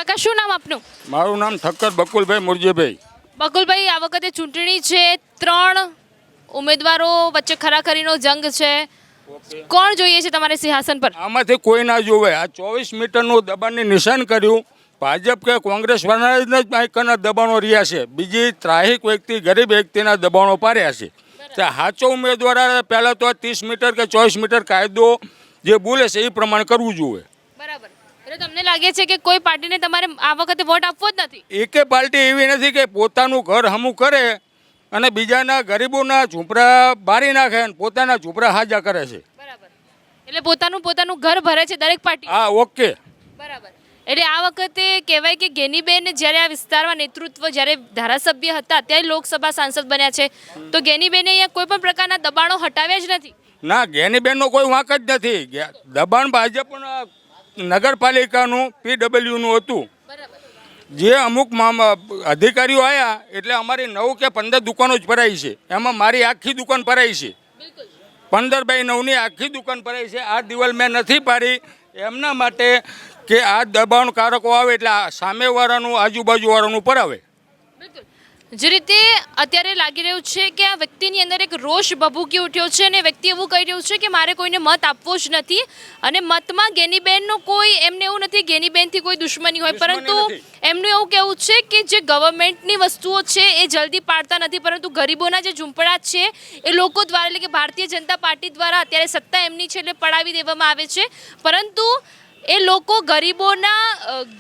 કાકા શું નામ આપનું? મારું નામ ઠક્કર બકુલભાઈ મુરજીભાઈ. બકુલભાઈ, આ વખતે ચૂંટણી છે, 3 ઉમેદવારો વચ્ચે ખરાખરીનો જંગ છે. કોણ જોઈએ છે તમારે સિંહાસન પર? આમાંથી કોઈ ના જોવે. આ 24 મીટરનું દબાણની નિશાન કર્યું. ભાજપ કે કોંગ્રેસ વાળાના જ માઇકના દબાણો રહ્યા છે. બીજી ત્રાહિક વ્યક્તિ, ગરીબ વ્યક્તિના દબાણો પાડ્યા છે. તે સાચો ઉમેદવાર પહેલાં તો 30 મીટર કે 24 મીટર કાયદો જે બોલે છે એ પ્રમાણે કરવું જોઈએ. બરાબર. એટલે તમને લાગે છે કે કોઈ પાર્ટીને તમારે આ વખતે વોટ આપવો જ નથી? એકે પાર્ટી એવી નથી કે પોતાનું ઘર હમું કરે અને બીજાના ગરીબોના ઝૂંપડા બારી નાખે અને પોતાના ઝૂંપડા હાજા કરે છે. બરાબર. એટલે પોતાનું ઘર ભરે છે દરેક પાર્ટી? હા, ઓકે. બરાબર. એટલે આ વખતે કહેવાય કે ગેનીબેન જ્યારે આ વિસ્તારમાં નેતૃત્વ, જ્યારે ધારાસભ્ય હતા ત્યારે લોકસભા સાંસદ બન્યા છે, તો ગેનીબેને અહીંયા કોઈ પણ પ્રકારના દબાણો હટાવ્યા જ નથી? ના, ગેનીબેનનો કોઈ વાંક જ નથી. દબાણ ભાજપના નગરપાલિકાનું PWનું હતું. બરાબર. જે અમુક અધિકારીઓ આવ્યા એટલે અમારી 9 કે 15 દુકાનો જ ભરાઈ છે. એમાં મારી આખી દુકાન ભરાઈ છે. બિલકુલ. 15x9ની આખી દુકાન ભરાઈ છે. આ દિવાલ મેં નથી પાડી એમના માટે કે આ દબાણકારકો આવે એટલે આ સામેવાળાનું આજુબાજુવાળાનું પરાવે. બિલકુલ. જે રીતે અત્યારે લાગી રહ્યું છે કે આ વ્યક્તિની અંદર એક રોષ ભભૂકી ઉઠ્યો છે અને વ્યક્તિ એવું કહી રહ્યું છે કે મારે કોઈને મત આપવો જ નથી અને મતમાં ગેનીબેનનો કોઈ, એમને એવું નથી ગેનીબેનથી કોઈ દુશ્મની હોય, પરંતુ એમનું એવું કહેવું છે કે જે ગવર્મેન્ટની વસ્તુઓ છે એ જલ્દી પાડતા નથી, પરંતુ ગરીબોના જે ઝૂંપડા છે એ લોકો દ્વારા, એટલે કે ભારતીય જનતા પાર્ટી દ્વારા અત્યારે સત્તા એમની છે એટલે પડાવી દેવામાં આવે છે, પરંતુ એ લોકો ગરીબોના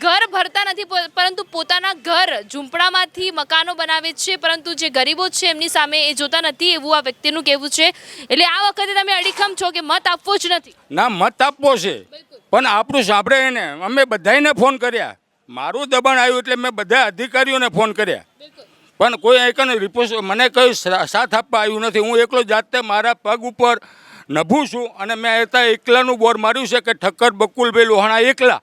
ઘર ભરતા નથી, પરંતુ પોતાના ઘર ઝૂંપડામાંથી મકાનો બનાવે છે, પરંતુ જે ગરીબો છે એમની સામે એ જોતા નથી, એવું આ વ્યક્તિનું કહેવું છે. એટલે આ વખતે તમે અડીખમ છો કે મત આપવો જ નથી? ના, મત આપવો છે, પણ આપણું સાંભળે એને. અમે બધાને ફોન કર્યા. મારું દબાણ આવ્યું એટલે મેં બધા અધિકારીઓને ફોન કર્યા, પણ કોઈ એકને રિપોર્ટ મને કોઈ સાથ આપવા આવ્યું નથી. હું એકલો જાતે મારા પગ ઉપર નભું છું અને મેં એકલાનું બોર્ડ માર્યું છે કે ઠક્કર બકુલભાઈ લોહાણા એકલા.